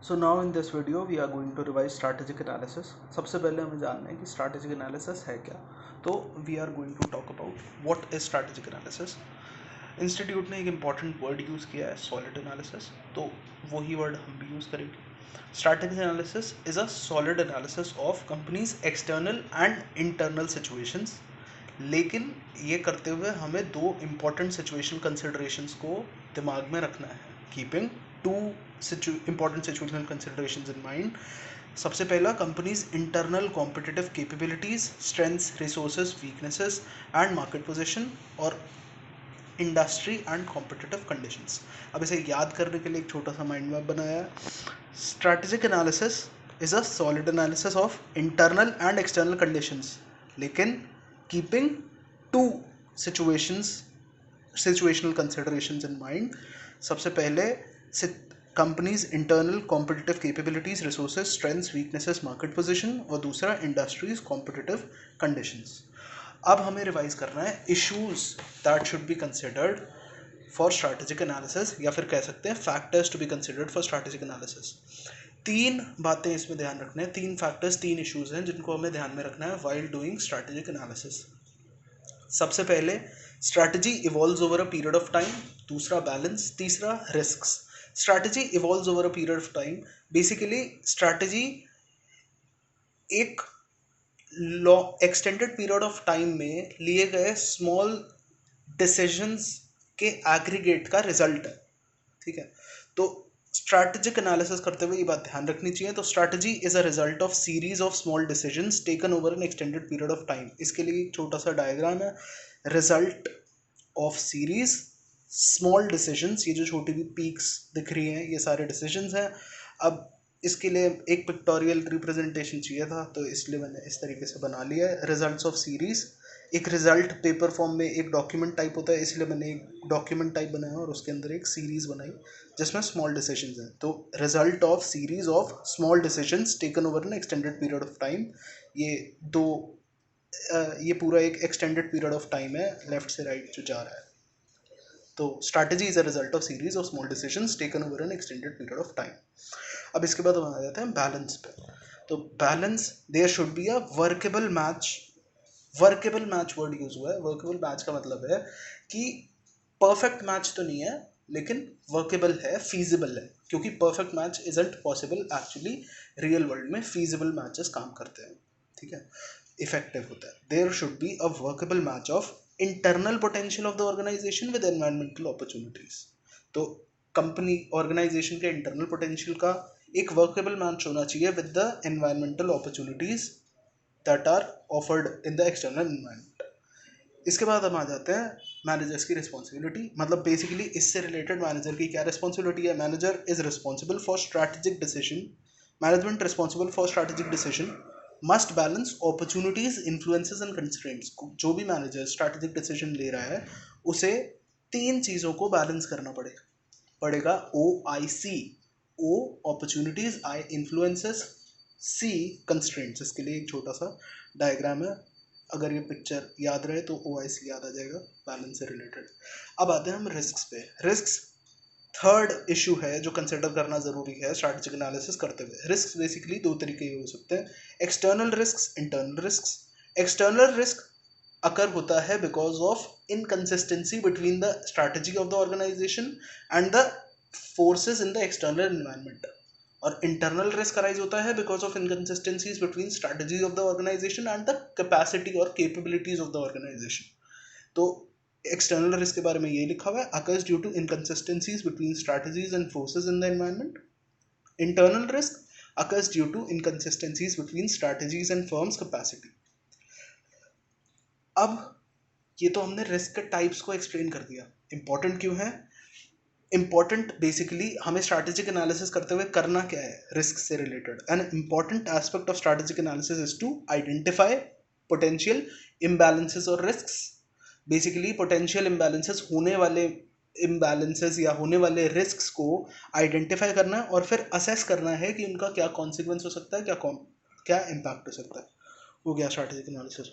So now in this video we are going to revise strategic analysis. सबसे पहले हमें जानना है कि strategic analysis है क्या. तो we are going to talk about what is strategic analysis. Institute ने एक इम्पॉर्टेंट वर्ड यूज़ किया है सॉलिड एनालिसिस, तो वही वर्ड हम भी यूज़ करेंगे. Strategic analysis is a solid analysis of companies external and internal situations. लेकिन ये करते हुए हमें दो इम्पॉर्टेंट सिचुएशन कंसिडरेशंस को दिमाग में रखना है. Keeping to important situational considerations in mind. सबसे पहला company's internal competitive capabilities, strengths, resources, weaknesses and market position, और इंडस्ट्री एंड कॉम्पिटिटिव कंडीशंस. अब इसे याद करने के लिए एक छोटा सा माइंड मैप बनाया है. Strategic analysis is a solid analysis of internal and external conditions, लेकिन keeping to situational considerations in mind. सबसे पहले company's internal competitive capabilities, resources, strengths, weaknesses, market position, और दूसरा इंडस्ट्रीज कॉम्पिटिटिव कंडीशंस. अब हमें revise करना है issues that should be considered for strategic analysis, या फिर कह सकते हैं factors to be considered for strategic analysis. तीन बातें इसमें ध्यान रखना है, तीन फैक्टर्स, तीन इश्यूज हैं जिनको हमें ध्यान में रखना है व्हाइल डूइंग स्ट्रैटेजिक एनालिसिस. सबसे पहले strategy evolves over a period of time, दूसरा बैलेंस, तीसरा risks. Strategy evolves over a period of time. Basically strategy एक एक्सटेंडेड पीरियड ऑफ टाइम में लिए गए स्मॉल डिसीजंस के एग्रीगेट का रिजल्ट है. ठीक है, तो स्ट्रैटेजिक एनालिसिस करते हुए ये बात ध्यान रखनी चाहिए. तो strategy is a result of series of small decisions taken over N extended period of time. इसके लिए एक छोटा सा डायग्राम है. Result of series small decisions, ये जो छोटी भी पीक्स दिख रही हैं ये सारे डिसीजंस हैं. अब इसके लिए एक पिक्टोरियल रिप्रेजेंटेशन चाहिए था, तो इसलिए मैंने इस तरीके से बना लिया है. रिजल्ट्स ऑफ सीरीज, एक रिजल्ट पेपर फॉर्म में एक डॉक्यूमेंट टाइप होता है, इसलिए मैंने एक डॉक्यूमेंट टाइप बनाया और उसके अंदर एक सीरीज बनाई जिसमें स्मॉल डिसीजंस हैं. तो result of series of small decisions taken over N extended period of time. ये पूरा एक एक्सटेंडेड पीरियड ऑफ टाइम है लेफ्ट से राइट जो जा रहा है. तो strategy is a result of series of small decisions taken over N extended period of time. अब इसके बाद हम आ जाते हैं बैलेंस पे. तो balance, there should be a workable match. Workable match word use हुआ है. वर्केबल मैच का मतलब है कि परफेक्ट मैच तो नहीं है लेकिन वर्केबल है, फीजिबल है, क्योंकि perfect match isn't possible. Actually real world में फीजिबल मैचेस काम करते हैं. ठीक है, इफेक्टिव होता है. There should be a workable match of internal potential of the organisation with environmental opportunities. तो कंपनी ऑर्गेनाइजेशन के इंटरनल पोटेंशियल का एक वर्केबल मैच होना चाहिए with the environmental opportunities that are offered in the external environment. इसके बाद हम आ जाते हैं मैनेजर्स की रिस्पॉन्सिबिलिटी. मतलब बेसिकली इससे रिलेटेड मैनेजर की क्या रिस्पॉन्सिबिलिटी है. Manager is responsible for strategic decision. Management responsible for strategic decision must balance opportunities, influences and constraints. जो भी मैनेजर स्ट्रैटेजिक डिसीजन ले रहा है उसे तीन चीज़ों को बैलेंस करना पड़ेगा. OIC. O opportunities, I influences, C constraints. इसके लिए एक छोटा सा डायग्राम है, अगर ये पिक्चर याद रहे तो OIC याद आ जाएगा बैलेंस से रिलेटेड. अब आते हैं हम रिस्क्स पे. रिस्क्स थर्ड इशू है जो कंसिडर करना जरूरी है स्ट्रैटेजिक एनालिसिस करते हुए. रिस्क बेसिकली दो तरीके हो सकते हैं, external risk, internal risk. External risk occur होता है because of inconsistency between the strategy of the organization and the forces in the external environment. और इंटरनल रिस्क अराइज होता है because of inconsistencies between strategy of the organization and the capacity और capabilities of the organization. तो external risk के बारे में ये लिखा हुआ है, occurs due to inconsistencies between strategies and forces in the environment. Internal risk occurs due to inconsistencies between strategies and firm's capacity. अब ये तो हमने रिस्क के टाइप्स को एक्सप्लेन कर दिया. इंपॉर्टेंट क्यों है? इंपॉर्टेंट बेसिकली हमें स्ट्रैटेजिक एनालिसिस करते हुए करना क्या है रिस्क से related. An important aspect of strategic analysis is to identify potential imbalances और रिस्क्स. बेसिकली पोटेंशियल इम्बैलेंसेस या होने वाले रिस्क्स को आइडेंटिफाई करना है और फिर असेस करना है कि उनका क्या कॉन्सिक्वेंस हो सकता है, क्या इम्पैक्ट हो सकता है. हो गया स्ट्रैटेजिक एनालिसिस.